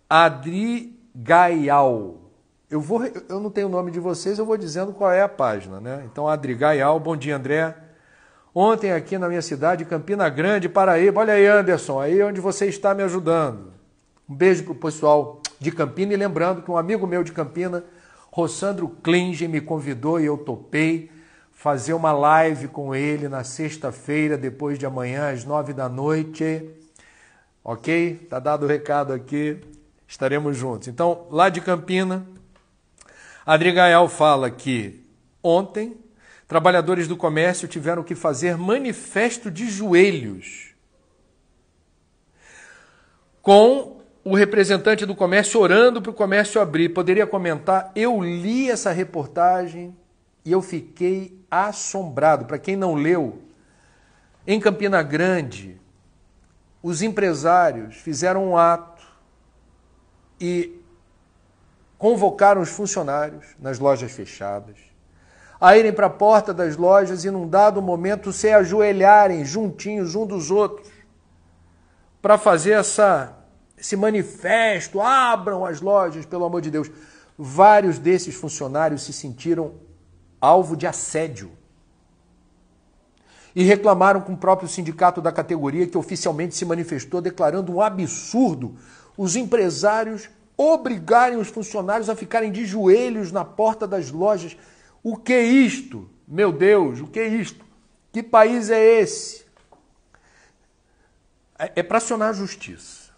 Adri Gaial. Eu não tenho o nome de vocês, eu vou dizendo qual é a página, né? Então, Adri Gaial, bom dia, André. Ontem aqui na minha cidade, Campina Grande, Paraíba, olha aí, Anderson, aí onde você está me ajudando. Um beijo para o pessoal de Campina e lembrando que um amigo meu de Campina, Rossandro Klinge, me convidou e eu topei fazer uma live com ele na sexta-feira, depois de amanhã, às 9 da noite. Ok? Está dado o recado aqui, estaremos juntos. Então, lá de Campina, Adri Gaial fala que ontem trabalhadores do comércio tiveram que fazer manifesto de joelhos com o representante do comércio orando para o comércio abrir. Poderia comentar? Eu li essa reportagem e eu fiquei assombrado. Para quem não leu, em Campina Grande, os empresários fizeram um ato e convocaram os funcionários nas lojas fechadas a irem para a porta das lojas e, num dado momento, se ajoelharem juntinhos um dos outros para fazer esse manifesto: abram as lojas, pelo amor de Deus. Vários desses funcionários se sentiram alvo de assédio e reclamaram com o próprio sindicato da categoria, que oficialmente se manifestou declarando um absurdo os empresários obrigarem os funcionários a ficarem de joelhos na porta das lojas. O que é isto? Meu Deus, o que é isto? Que país é esse? É para acionar a justiça.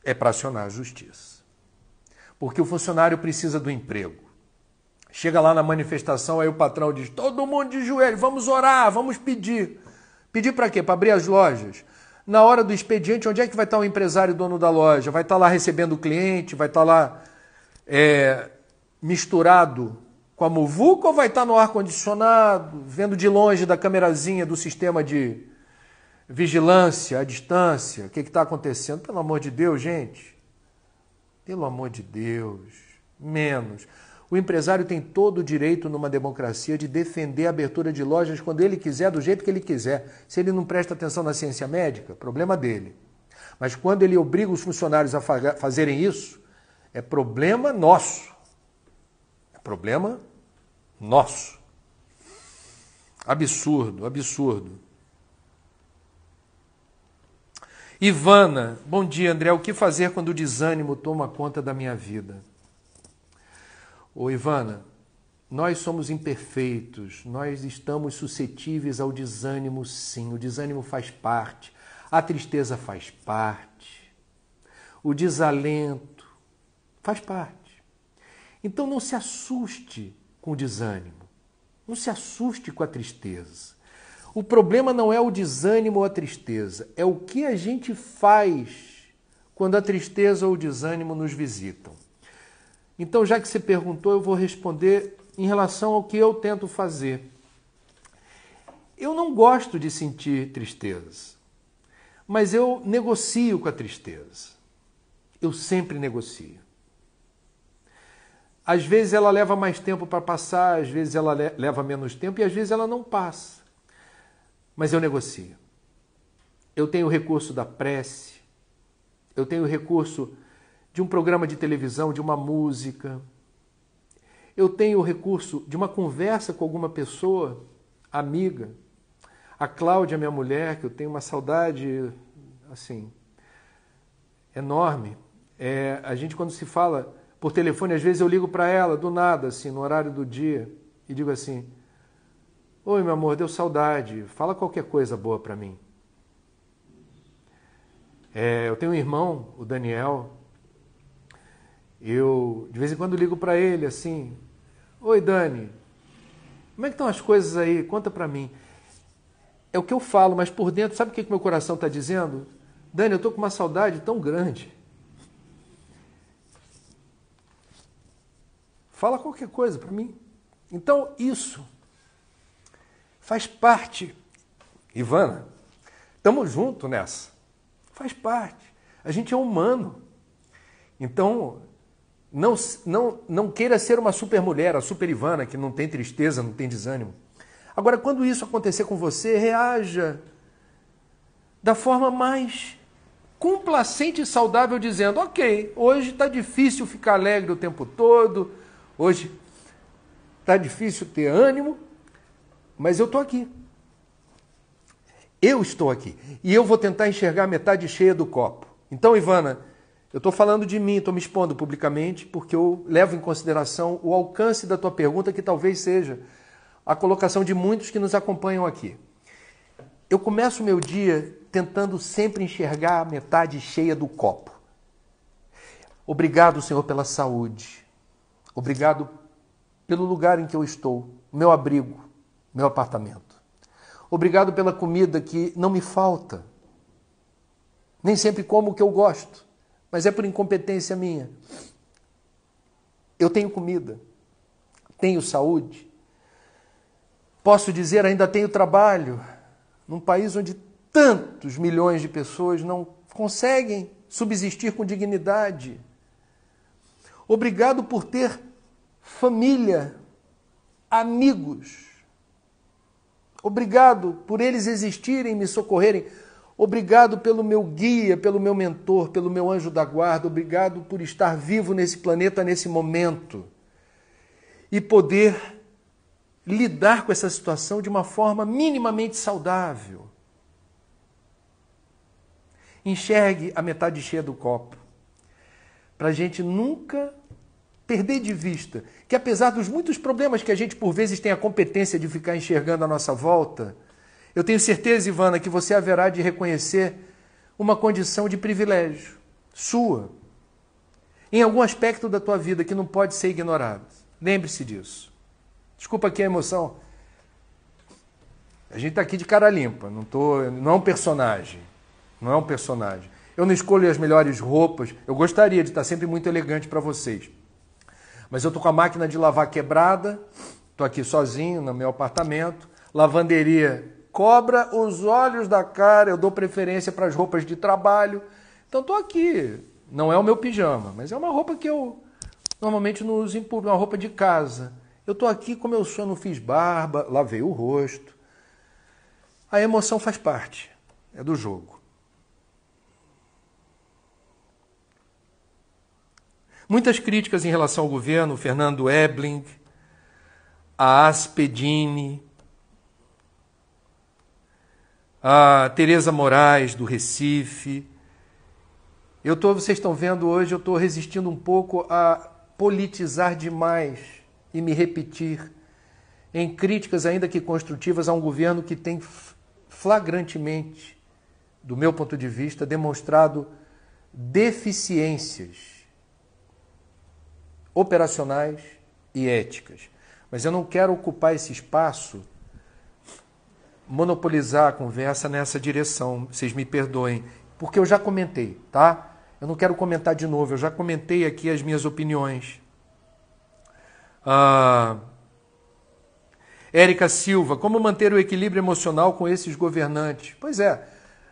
É para acionar a justiça. Porque o funcionário precisa do emprego. Chega lá na manifestação, aí o patrão diz: todo mundo de joelho, vamos orar, vamos pedir. Pedir para quê? Para abrir as lojas. Na hora do expediente, onde é que vai estar o empresário dono da loja? Vai estar lá recebendo o cliente? Vai estar lá misturado com a muvuca, ou vai estar no ar-condicionado, vendo de longe da câmerazinha do sistema de vigilância à distância? O que está acontecendo? Pelo amor de Deus, gente. Pelo amor de Deus. Menos. O empresário tem todo o direito, numa democracia, de defender a abertura de lojas quando ele quiser, do jeito que ele quiser. Se ele não presta atenção na ciência médica, problema dele. Mas quando ele obriga os funcionários a fazerem isso, é problema nosso. É problema nosso. Absurdo, absurdo. Ivana, bom dia, André. O que fazer quando o desânimo toma conta da minha vida? Ô Ivana, nós somos imperfeitos, nós estamos suscetíveis ao desânimo, sim. O desânimo faz parte, a tristeza faz parte, o desalento faz parte. Então não se assuste com o desânimo, não se assuste com a tristeza. O problema não é o desânimo ou a tristeza, é o que a gente faz quando a tristeza ou o desânimo nos visitam. Então, já que você perguntou, eu vou responder em relação ao que eu tento fazer. Eu não gosto de sentir tristeza, mas eu negocio com a tristeza. Eu sempre negocio. Às vezes ela leva mais tempo para passar, às vezes ela leva menos tempo e às vezes ela não passa. Mas eu negocio. Eu tenho o recurso da prece, eu tenho o recurso de um programa de televisão, de uma música. Eu tenho o recurso de uma conversa com alguma pessoa, amiga. A Cláudia, minha mulher, que eu tenho uma saudade, assim, enorme. A gente, quando se fala por telefone, às vezes eu ligo para ela, do nada, assim, no horário do dia, e digo assim: oi, meu amor, deu saudade, fala qualquer coisa boa para mim. Eu tenho um irmão, o Daniel. Eu, de vez em quando, ligo para ele assim: oi, Dani, como é que estão as coisas aí? Conta para mim. É o que eu falo, mas por dentro, sabe o que meu coração está dizendo? Dani, eu estou com uma saudade tão grande. Fala qualquer coisa para mim. Então, isso faz parte. Ivana, estamos juntos nessa. Faz parte. A gente é humano. Então, não queira ser uma super mulher, a super Ivana, que não tem tristeza, não tem desânimo. Agora, quando isso acontecer com você, reaja da forma mais complacente e saudável, dizendo: ok, hoje está difícil ficar alegre o tempo todo, hoje está difícil ter ânimo, mas eu estou aqui. Eu estou aqui. E eu vou tentar enxergar a metade cheia do copo. Então, Ivana, eu estou falando de mim, estou me expondo publicamente, porque eu levo em consideração o alcance da tua pergunta, que talvez seja a colocação de muitos que nos acompanham aqui. Eu começo o meu dia tentando sempre enxergar a metade cheia do copo. Obrigado, Senhor, pela saúde. Obrigado pelo lugar em que eu estou, meu abrigo, meu apartamento. Obrigado pela comida que não me falta. Nem sempre como o que eu gosto, mas é por incompetência minha. Eu tenho comida, tenho saúde, posso dizer, ainda tenho trabalho, num país onde tantos milhões de pessoas não conseguem subsistir com dignidade. Obrigado por ter família, amigos. Obrigado por eles existirem e me socorrerem. Obrigado pelo meu guia, pelo meu mentor, pelo meu anjo da guarda. Obrigado por estar vivo nesse planeta, nesse momento. E poder lidar com essa situação de uma forma minimamente saudável. Enxergue a metade cheia do copo. Para a gente nunca perder de vista que, apesar dos muitos problemas que a gente, por vezes, tem a competência de ficar enxergando à nossa volta, eu tenho certeza, Ivana, que você haverá de reconhecer uma condição de privilégio sua, em algum aspecto da tua vida que não pode ser ignorado. Lembre-se disso. Desculpa aqui a emoção. A gente está aqui de cara limpa, não é um personagem. Não é um personagem. Eu não escolho as melhores roupas. Eu gostaria de estar sempre muito elegante para vocês. Mas eu estou com a máquina de lavar quebrada, estou aqui sozinho no meu apartamento, lavanderia cobra os olhos da cara, eu dou preferência para as roupas de trabalho. Então estou aqui. Não é o meu pijama, mas é uma roupa que eu normalmente não uso em público, uma roupa de casa. Eu estou aqui como eu sou, não fiz barba, lavei o rosto. A emoção faz parte, é do jogo. Muitas críticas em relação ao governo, Fernando Ebling, a Aspedini, a Tereza Moraes, do Recife. Vocês estão vendo hoje, eu estou resistindo um pouco a politizar demais e me repetir em críticas, ainda que construtivas, a um governo que tem flagrantemente, do meu ponto de vista, demonstrado deficiências operacionais e éticas. Mas eu não quero ocupar esse espaço, monopolizar a conversa nessa direção, vocês me perdoem, porque eu já comentei, tá? Eu não quero comentar de novo, eu já comentei aqui as minhas opiniões. Érica Silva, como manter o equilíbrio emocional com esses governantes? Pois é,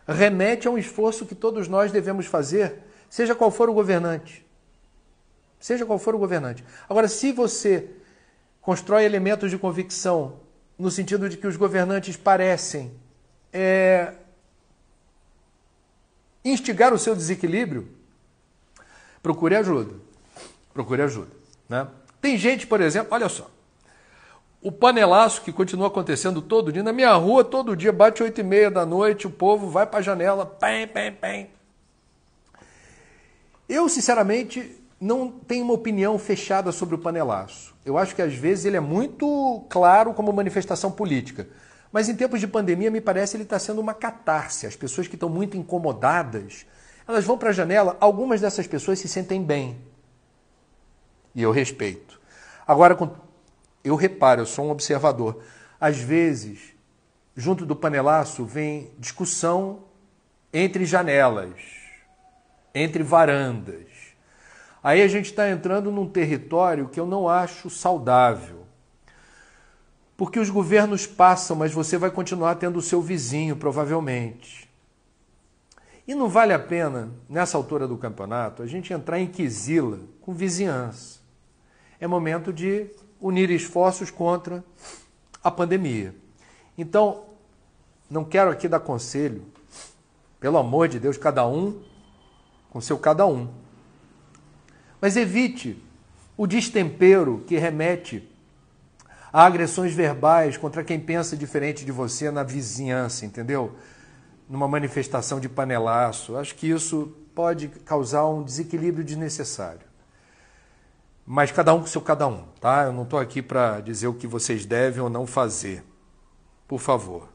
remete a um esforço que todos nós devemos fazer, seja qual for o governante. Seja qual for o governante. Agora, se você constrói elementos de convicção no sentido de que os governantes parecem instigar o seu desequilíbrio, procure ajuda. Procure ajuda. Né? Tem gente, por exemplo, olha só, o panelaço que continua acontecendo todo dia, na minha rua todo dia, bate 8h30 da noite, o povo vai para a janela, pem, pem, pem. Eu, sinceramente, não tenho uma opinião fechada sobre o panelaço. Eu acho que às vezes ele é muito claro como manifestação política. Mas em tempos de pandemia, me parece, ele está sendo uma catarse. As pessoas que estão muito incomodadas, elas vão para a janela, algumas dessas pessoas se sentem bem. E eu respeito. Agora, eu reparo, eu sou um observador. Às vezes, junto do panelaço, vem discussão entre janelas, entre varandas. Aí a gente está entrando num território que eu não acho saudável. Porque os governos passam, mas você vai continuar tendo o seu vizinho, provavelmente. E não vale a pena, nessa altura do campeonato, a gente entrar em quizila com vizinhança. É momento de unir esforços contra a pandemia. Então, não quero aqui dar conselho, pelo amor de Deus, cada um com seu cada um. Mas evite o destempero que remete a agressões verbais contra quem pensa diferente de você na vizinhança, entendeu? Numa manifestação de panelaço. Acho que isso pode causar um desequilíbrio desnecessário. Mas cada um com seu cada um, tá? Eu não estou aqui para dizer o que vocês devem ou não fazer. Por favor.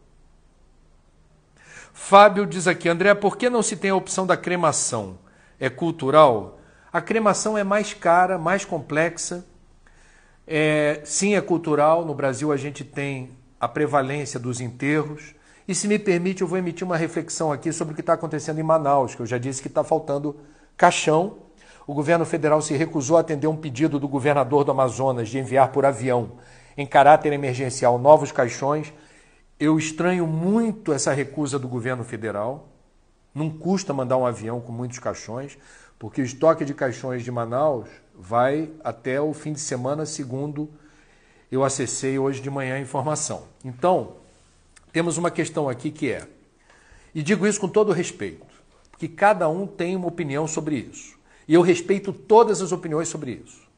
Fábio diz aqui, André, por que não se tem a opção da cremação? É cultural? A cremação é mais cara, mais complexa. Sim, é cultural. No Brasil a gente tem a prevalência dos enterros. E se me permite, eu vou emitir uma reflexão aqui sobre o que está acontecendo em Manaus, que eu já disse que está faltando caixão. O governo federal se recusou a atender um pedido do governador do Amazonas de enviar por avião, em caráter emergencial, novos caixões. Eu estranho muito essa recusa do governo federal. Não custa mandar um avião com muitos caixões, porque o estoque de caixões de Manaus vai até o fim de semana, segundo eu acessei hoje de manhã a informação. Então, temos uma questão aqui que é, e digo isso com todo respeito, porque cada um tem uma opinião sobre isso. E eu respeito todas as opiniões sobre isso.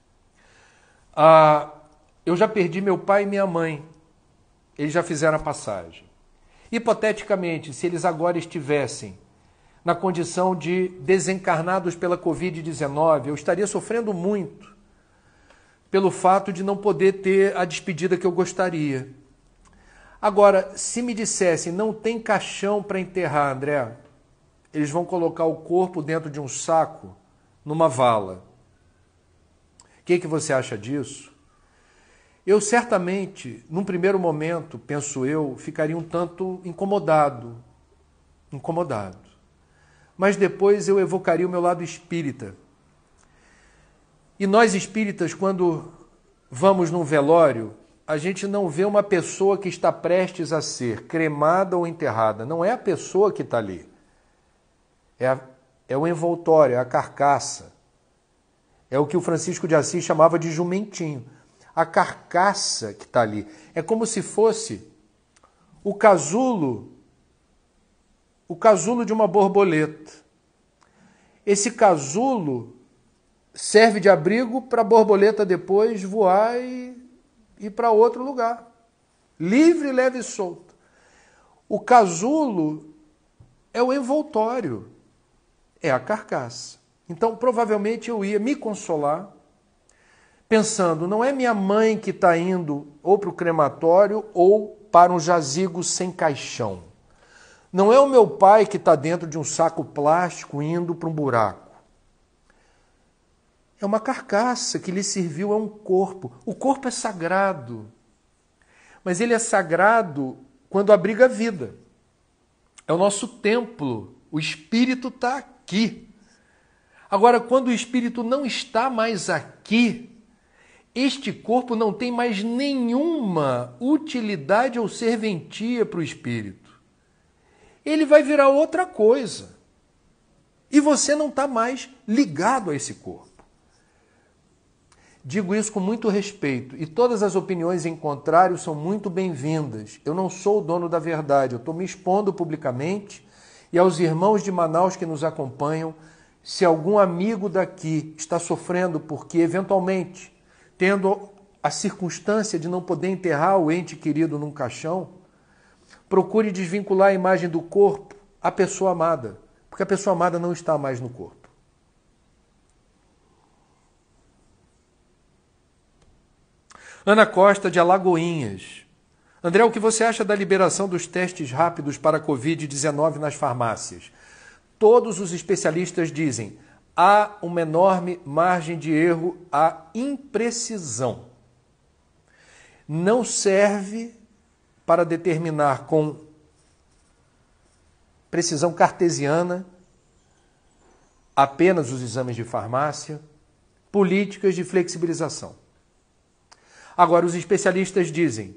Eu já perdi meu pai e minha mãe. Eles já fizeram a passagem. Hipoteticamente, se eles agora estivessem na condição de desencarnados pela Covid-19, eu estaria sofrendo muito pelo fato de não poder ter a despedida que eu gostaria. Agora, se me dissessem, não tem caixão para enterrar, André, eles vão colocar o corpo dentro de um saco, numa vala. O que você acha disso? Eu certamente, num primeiro momento, penso eu, ficaria um tanto incomodado. Mas depois eu evocaria o meu lado espírita. E nós espíritas, quando vamos num velório, a gente não vê uma pessoa que está prestes a ser cremada ou enterrada. Não é a pessoa que está ali. É o envoltório, é a carcaça. É o que o Francisco de Assis chamava de jumentinho. A carcaça que está ali. É como se fosse o casulo de uma borboleta. Esse casulo serve de abrigo para a borboleta depois voar e ir para outro lugar. Livre, leve e solta. O casulo é o envoltório. É a carcaça. Então, provavelmente eu ia me consolar pensando, não é minha mãe que está indo ou para o crematório ou para um jazigo sem caixão. Não é o meu pai que está dentro de um saco plástico indo para um buraco. É uma carcaça que lhe serviu a um corpo. O corpo é sagrado. Mas ele é sagrado quando abriga a vida. É o nosso templo. O espírito está aqui. Agora, quando o espírito não está mais aqui, este corpo não tem mais nenhuma utilidade ou serventia para o espírito. Ele vai virar outra coisa. E você não está mais ligado a esse corpo. Digo isso com muito respeito, e todas as opiniões em contrário são muito bem-vindas. Eu não sou o dono da verdade, eu estou me expondo publicamente, e aos irmãos de Manaus que nos acompanham, se algum amigo daqui está sofrendo porque, eventualmente, tendo a circunstância de não poder enterrar o ente querido num caixão, procure desvincular a imagem do corpo à pessoa amada, porque a pessoa amada não está mais no corpo. Ana Costa, de Alagoinhas. André, o que você acha da liberação dos testes rápidos para a Covid-19 nas farmácias? Todos os especialistas dizem, há uma enorme margem de erro, há imprecisão. Não serve para determinar com precisão cartesiana apenas os exames de farmácia, políticas de flexibilização. Agora, os especialistas dizem,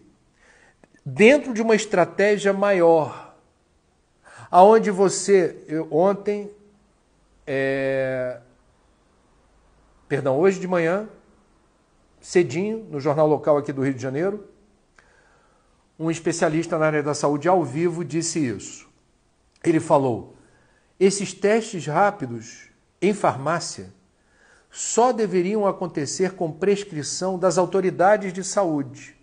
dentro de uma estratégia maior, aonde hoje de manhã, cedinho, no jornal local aqui do Rio de Janeiro, um especialista na área da saúde ao vivo disse isso. Ele falou, esses testes rápidos em farmácia só deveriam acontecer com prescrição das autoridades de saúde,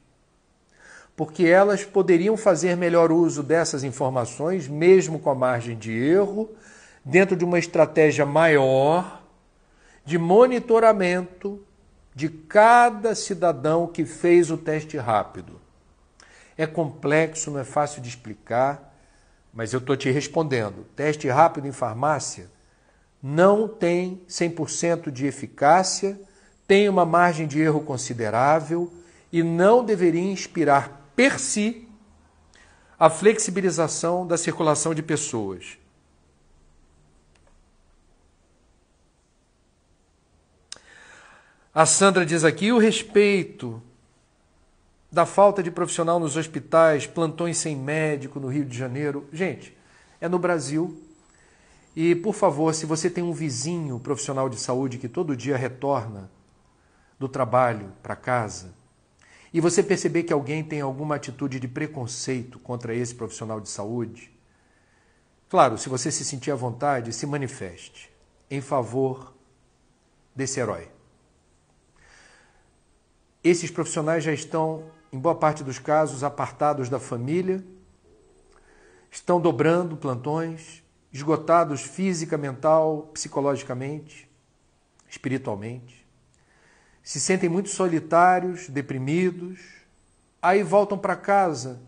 porque elas poderiam fazer melhor uso dessas informações, mesmo com a margem de erro, dentro de uma estratégia maior de monitoramento de cada cidadão que fez o teste rápido. É complexo, não é fácil de explicar, mas eu estou te respondendo. Teste rápido em farmácia não tem 100% de eficácia, tem uma margem de erro considerável e não deveria inspirar per si a flexibilização da circulação de pessoas. A Sandra diz aqui, o respeito da falta de profissional nos hospitais, plantões sem médico no Rio de Janeiro. Gente, é no Brasil. E, por favor, se você tem um vizinho profissional de saúde que todo dia retorna do trabalho para casa, e você perceber que alguém tem alguma atitude de preconceito contra esse profissional de saúde, claro, se você se sentir à vontade, se manifeste em favor desse herói. Esses profissionais já estão, em boa parte dos casos, apartados da família, estão dobrando plantões, esgotados física, mental, psicologicamente, espiritualmente. Se sentem muito solitários, deprimidos, aí voltam para casa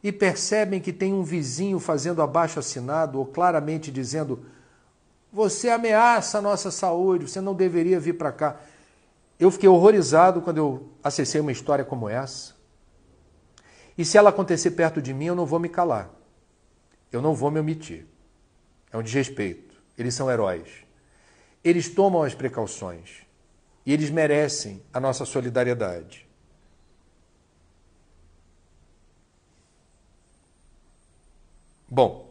e percebem que tem um vizinho fazendo abaixo-assinado ou claramente dizendo: você ameaça a nossa saúde, você não deveria vir para cá. Eu fiquei horrorizado quando eu acessei uma história como essa. E se ela acontecer perto de mim, eu não vou me calar. Eu não vou me omitir. É um desrespeito. Eles são heróis. Eles tomam as precauções. E eles merecem a nossa solidariedade. Bom,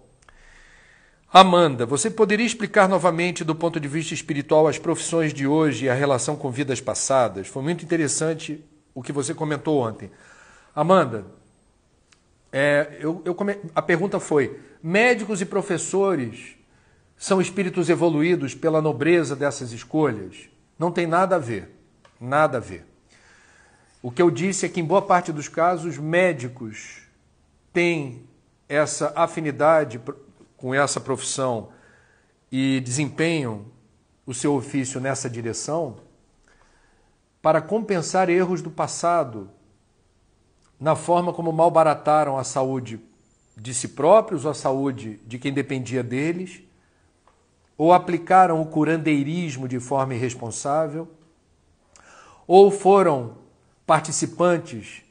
Amanda, você poderia explicar novamente do ponto de vista espiritual as profissões de hoje e a relação com vidas passadas? Foi muito interessante o que você comentou ontem. Amanda, a pergunta foi: médicos e professores são espíritos evoluídos pela nobreza dessas escolhas? Não tem nada a ver, nada a ver. O que eu disse é que, em boa parte dos casos, médicos têm essa afinidade com essa profissão e desempenham o seu ofício nessa direção para compensar erros do passado na forma como malbarataram a saúde de si próprios ou a saúde de quem dependia deles, ou aplicaram o curandeirismo de forma irresponsável, ou foram participantes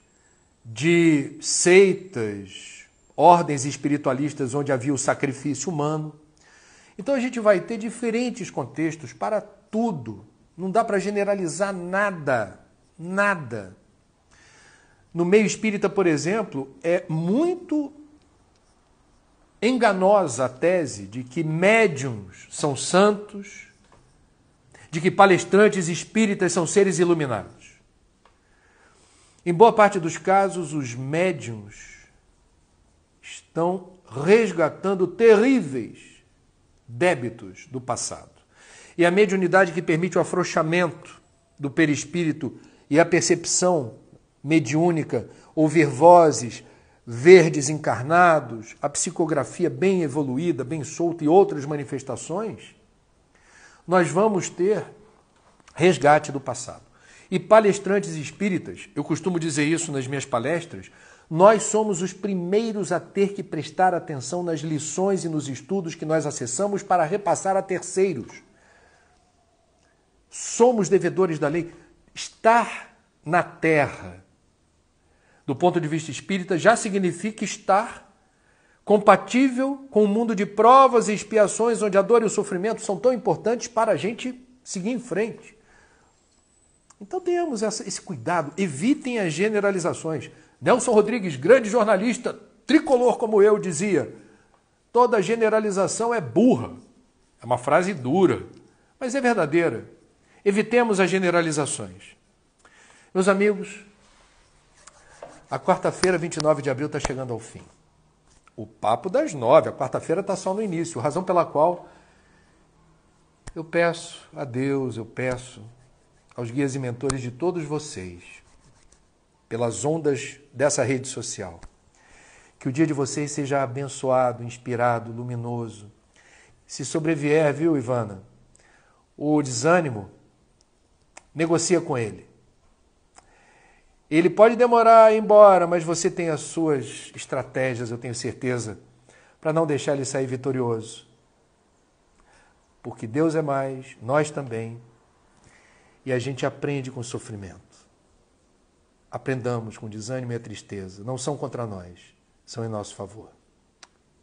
de seitas, ordens espiritualistas onde havia o sacrifício humano. Então a gente vai ter diferentes contextos para tudo. Não dá para generalizar nada, nada. No meio espírita, por exemplo, é muito enganosa a tese de que médiuns são santos, de que palestrantes espíritas são seres iluminados. Em boa parte dos casos, os médiuns estão resgatando terríveis débitos do passado. E a mediunidade que permite o afrouxamento do perispírito e a percepção mediúnica, ouvir vozes, ver desencarnados, a psicografia bem evoluída, bem solta e outras manifestações, nós vamos ter resgate do passado. E palestrantes espíritas, eu costumo dizer isso nas minhas palestras, nós somos os primeiros a ter que prestar atenção nas lições e nos estudos que nós acessamos para repassar a terceiros. Somos devedores da lei. Estar na Terra, do ponto de vista espírita, já significa estar compatível com o mundo de provas e expiações, onde a dor e o sofrimento são tão importantes para a gente seguir em frente. Então tenhamos esse cuidado, evitem as generalizações. Nelson Rodrigues, grande jornalista, tricolor como eu, dizia: toda generalização é burra. É uma frase dura, mas é verdadeira. Evitemos as generalizações. Meus amigos, a quarta-feira, 29 de abril, está chegando ao fim. O papo das 9, a quarta-feira está só no início, razão pela qual eu peço a Deus, eu peço aos guias e mentores de todos vocês, pelas ondas dessa rede social, que o dia de vocês seja abençoado, inspirado, luminoso. Se sobrevier, viu, Ivana, o desânimo, negocia com ele. Ele pode demorar a ir embora, mas você tem as suas estratégias, eu tenho certeza, para não deixar ele sair vitorioso. Porque Deus é mais, nós também, e a gente aprende com o sofrimento. Aprendamos com o desânimo e a tristeza. Não são contra nós, são em nosso favor.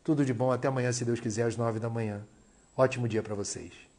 Tudo de bom, até amanhã, se Deus quiser, às 9 da manhã. Ótimo dia para vocês.